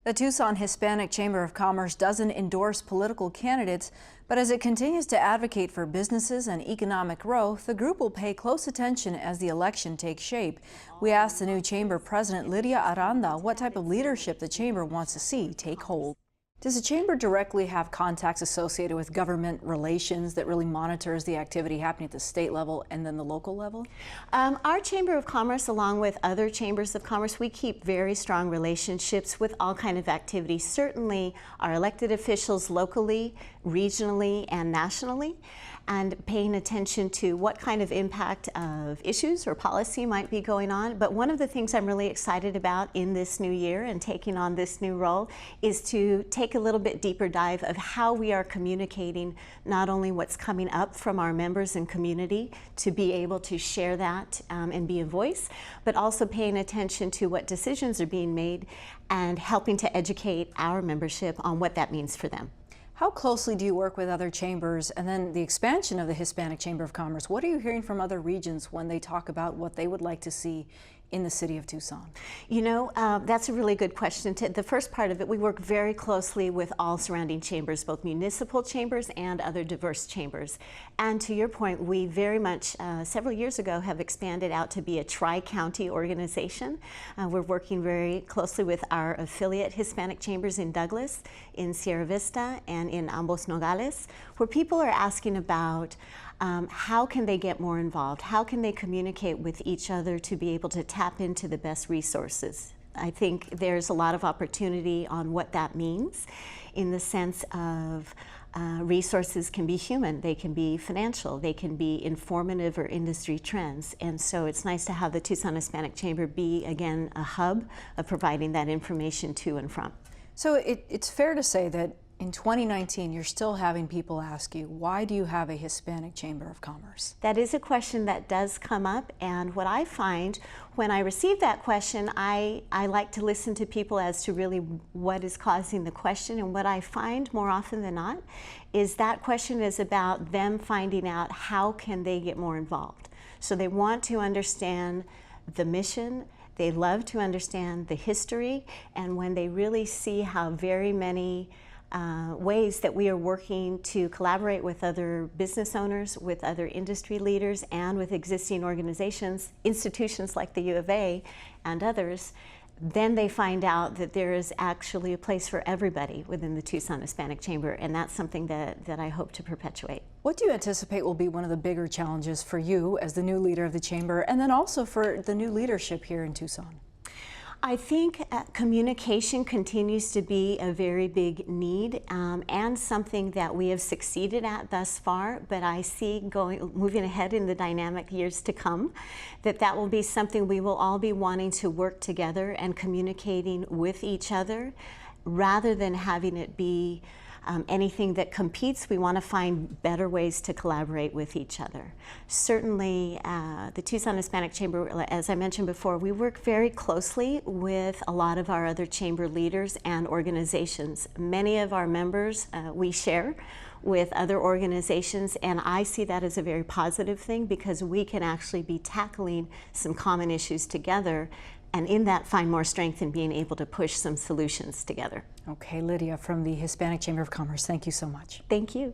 The Tucson Hispanic Chamber of Commerce doesn't endorse political candidates, but as it continues to advocate for businesses and economic growth, the group will pay close attention as the election takes shape. We asked the new chamber president, Lydia Aranda, what type of leadership the chamber wants to see take hold. Does the chamber directly have contacts associated with government relations that really monitors the activity happening at the state level and then the local level? Our Chamber of Commerce, along with other chambers of commerce, we keep very strong relationships with all kinds of activities. Certainly our elected officials locally, regionally, and nationally, and paying attention to what kind of impact of issues or policy might be going on. But one of the things I'm really excited about in this new year and taking on this new role is to take a little bit deeper dive of how we are communicating not only what's coming up from our members and community to be able to share that and be a voice, but also paying attention to what decisions are being made and helping to educate our membership on what that means for them. How closely do you work with other chambers, and then the expansion of the Hispanic Chamber of Commerce? What are you hearing from other regions when they talk about what they would like to see in the city of Tucson? You know, that's a really good question. The first part of it, we work very closely with all surrounding chambers, both municipal chambers and other diverse chambers. And to your point, we very much, several years ago, have expanded out to be a tri-county organization. We're working very closely with our affiliate Hispanic chambers in Douglas, in Sierra Vista, and in Ambos Nogales, where people are asking about how can they get more involved? How can they communicate with each other to be able to tap into the best resources? I think there's a lot of opportunity on what that means in the sense of resources can be human, they can be financial, they can be informative or industry trends. And so it's nice to have the Tucson Hispanic Chamber be, again, a hub of providing that information to and from. So it's fair to say that in 2019, you're still having people ask you, why do you have a Hispanic Chamber of Commerce? That is a question that does come up, and what I find when I receive that question, I like to listen to people as to really what is causing the question, and what I find more often than not is that question is about them finding out how can they get more involved. So they want to understand the mission, they love to understand the history, and when they really see how very many ways that we are working to collaborate with other business owners, with other industry leaders, and with existing organizations, institutions like the U of A and others, then they find out that there is actually a place for everybody within the Tucson Hispanic Chamber, and that's something that I hope to perpetuate. What do you anticipate will be one of the bigger challenges for you as the new leader of the chamber, and then also for the new leadership here in Tucson? I think communication continues to be a very big need and something that we have succeeded at thus far, but I see moving ahead in the dynamic years to come, that will be something we will all be wanting to work together and communicating with each other rather than having it be anything that competes. We want to find better ways to collaborate with each other. Certainly, the Tucson Hispanic Chamber, as I mentioned before, we work very closely with a lot of our other chamber leaders and organizations. Many of our members we share with other organizations, and I see that as a very positive thing because we can actually be tackling some common issues together, and in that find more strength in being able to push some solutions together. Okay, Lydia from the Hispanic Chamber of Commerce, thank you so much. Thank you.